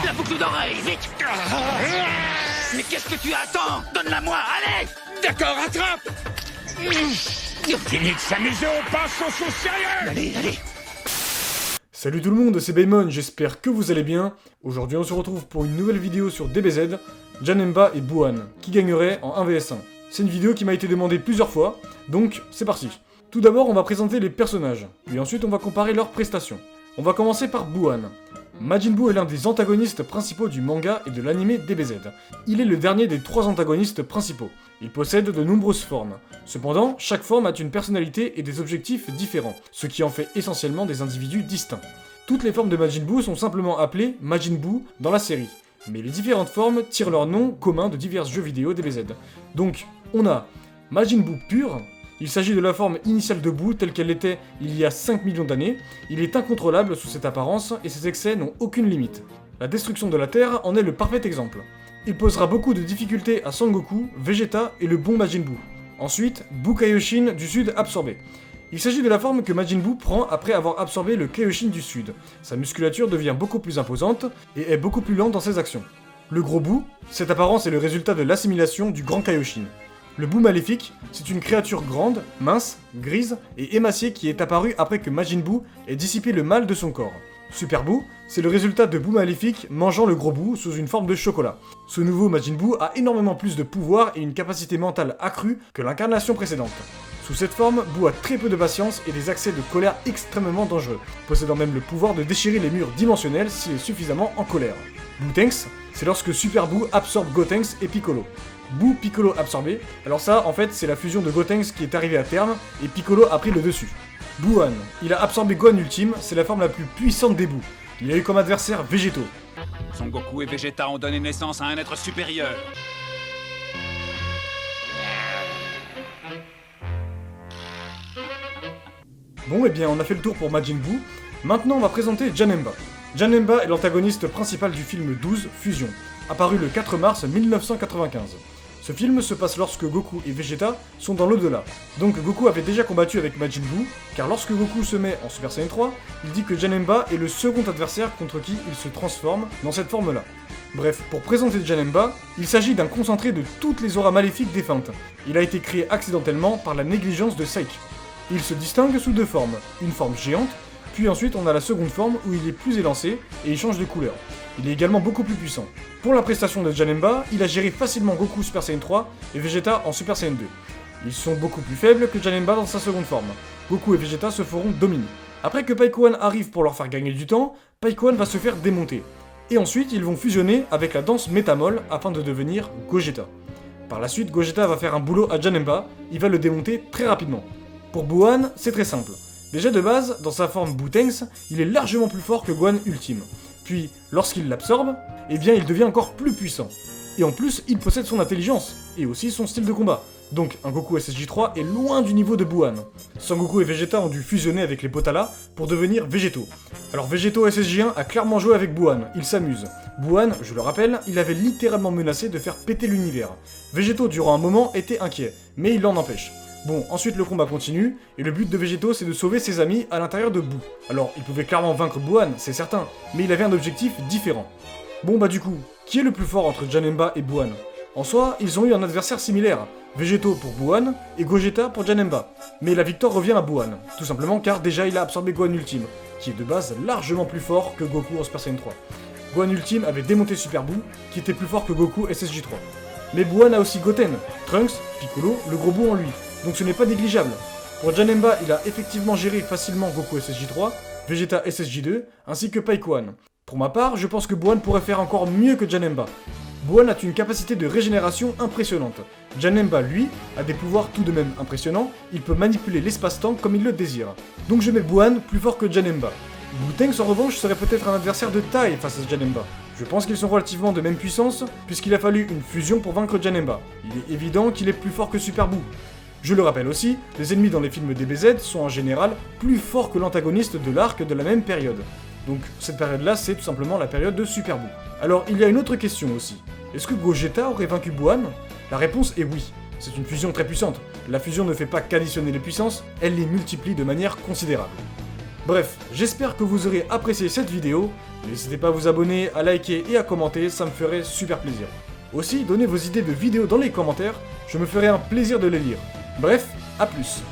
La boucle d'oreille, vite! Mais qu'est-ce que tu attends? Donne-la moi, allez! D'accord, attrape. Fini de s'amuser, on passe aux choses sérieuses. Allez! Salut tout le monde, c'est Baemon, j'espère que vous allez bien. Aujourd'hui on se retrouve pour une nouvelle vidéo sur DBZ, Janemba et Buwan, qui gagneraient en 1vs1. C'est une vidéo qui m'a été demandée plusieurs fois, donc c'est parti. Tout d'abord on va présenter les personnages, puis ensuite on va comparer leurs prestations. On va commencer par Buwan. Majin Buu est l'un des antagonistes principaux du manga et de l'anime DBZ. Il est le dernier des 3 antagonistes principaux. Il possède de nombreuses formes. Cependant, chaque forme a une personnalité et des objectifs différents, ce qui en fait essentiellement des individus distincts. Toutes les formes de Majin Buu sont simplement appelées Majin Buu dans la série, mais les différentes formes tirent leur nom commun de divers jeux vidéo DBZ. Donc, on a Majin Buu pur. Il s'agit de la forme initiale de Buu telle qu'elle était il y a 5 millions d'années. Il est incontrôlable sous cette apparence et ses excès n'ont aucune limite. La destruction de la Terre en est le parfait exemple. Il posera beaucoup de difficultés à Son Goku, Vegeta et le bon Majin Buu. Ensuite, Buu Kaioshin du Sud absorbé. Il s'agit de la forme que Majin Buu prend après avoir absorbé le Kaioshin du Sud. Sa musculature devient beaucoup plus imposante et est beaucoup plus lente dans ses actions. Le gros Buu, cette apparence est le résultat de l'assimilation du grand Kaioshin. Le Buu maléfique, c'est une créature grande, mince, grise et émaciée qui est apparue après que Majin Buu ait dissipé le mal de son corps. Super Buu, c'est le résultat de Buu maléfique mangeant le gros Buu sous une forme de chocolat. Ce nouveau Majin Buu a énormément plus de pouvoir et une capacité mentale accrue que l'incarnation précédente. Sous cette forme, Buu a très peu de patience et des accès de colère extrêmement dangereux, possédant même le pouvoir de déchirer les murs dimensionnels s'il est suffisamment en colère. Buu-Tenks, c'est lorsque Super Buu absorbe Gotenks et Piccolo. Buu Piccolo absorbé, alors ça en fait c'est la fusion de Gotenks qui est arrivée à terme et Piccolo a pris le dessus. Buwan, il a absorbé Gohan Ultime, c'est la forme la plus puissante des Buu. Il a eu comme adversaire Végéto. Son Goku et Vegeta ont donné naissance à un être supérieur. Bon et bien on a fait le tour pour Majin Buu, maintenant on va présenter Janemba. Janemba est l'antagoniste principal du film 12, Fusion, apparu le 4 mars 1995. Ce film se passe lorsque Goku et Vegeta sont dans l'au-delà. Donc Goku avait déjà combattu avec Majin Buu, car lorsque Goku se met en Super Saiyan 3, il dit que Janemba est le second adversaire contre qui il se transforme dans cette forme-là. Bref, pour présenter Janemba, il s'agit d'un concentré de toutes les auras maléfiques défuntes. Il a été créé accidentellement par la négligence de Saiki. Il se distingue sous 2 formes, une forme géante, puis ensuite on a la seconde forme où il est plus élancé et il change de couleur. Il est également beaucoup plus puissant. Pour la prestation de Janemba, il a géré facilement Goku Super Saiyan 3 et Vegeta en Super Saiyan 2. Ils sont beaucoup plus faibles que Janemba dans sa seconde forme. Goku et Vegeta se feront dominer. Après que Paikuan arrive pour leur faire gagner du temps, Paikuan va se faire démonter. Et ensuite ils vont fusionner avec la danse Métamol afin de devenir Gogeta. Par la suite, Gogeta va faire un boulot à Janemba, il va le démonter très rapidement. Pour Buwan, c'est très simple. Déjà de base, dans sa forme Buu-Tenks, il est largement plus fort que Gohan Ultime. Puis, lorsqu'il l'absorbe, eh bien il devient encore plus puissant. Et en plus, il possède son intelligence, et aussi son style de combat. Donc un Goku SSJ3 est loin du niveau de Buwan. Son Goku et Vegeta ont dû fusionner avec les Potala pour devenir Végéto. Alors Végéto SSJ1 a clairement joué avec Buwan, il s'amuse. Buwan, je le rappelle, il avait littéralement menacé de faire péter l'univers. Végéto durant un moment était inquiet, mais il l'en empêche. Bon, ensuite le combat continue, et le but de Végéto c'est de sauver ses amis à l'intérieur de Buu. Alors, il pouvait clairement vaincre Buwan, c'est certain, mais il avait un objectif différent. Bon bah du coup, qui est le plus fort entre Janemba et Buwan? En soi, ils ont eu un adversaire similaire, Végéto pour Buwan et Gogeta pour Janemba. Mais la victoire revient à Buwan, tout simplement car déjà il a absorbé Gohan Ultime, qui est de base largement plus fort que Goku en Super Saiyan 3. Gohan Ultime avait démonté Super Buu, qui était plus fort que Goku SSJ3. Mais Buwan a aussi Goten, Trunks, Piccolo, le gros Buu en lui. Donc ce n'est pas négligeable. Pour Janemba, il a effectivement géré facilement Goku SSJ3, Vegeta SSJ2, ainsi que Paikuan. Pour ma part, je pense que Buwan pourrait faire encore mieux que Janemba. Buwan a une capacité de régénération impressionnante. Janemba, lui, a des pouvoirs tout de même impressionnants, il peut manipuler l'espace-temps comme il le désire. Donc je mets Buwan plus fort que Janemba. Buu-Tenks en revanche serait peut-être un adversaire de taille face à Janemba. Je pense qu'ils sont relativement de même puissance, puisqu'il a fallu une fusion pour vaincre Janemba. Il est évident qu'il est plus fort que Super Buu. Je le rappelle aussi, les ennemis dans les films DBZ sont en général plus forts que l'antagoniste de l'arc de la même période. Donc cette période-là, c'est tout simplement la période de Super Buu. Alors il y a une autre question aussi. Est-ce que Gogeta aurait vaincu Buwan? La réponse est oui. C'est une fusion très puissante. La fusion ne fait pas qu'additionner les puissances, elle les multiplie de manière considérable. Bref, j'espère que vous aurez apprécié cette vidéo. N'hésitez pas à vous abonner, à liker et à commenter, ça me ferait super plaisir. Aussi, donnez vos idées de vidéos dans les commentaires, je me ferai un plaisir de les lire. Bref, à plus.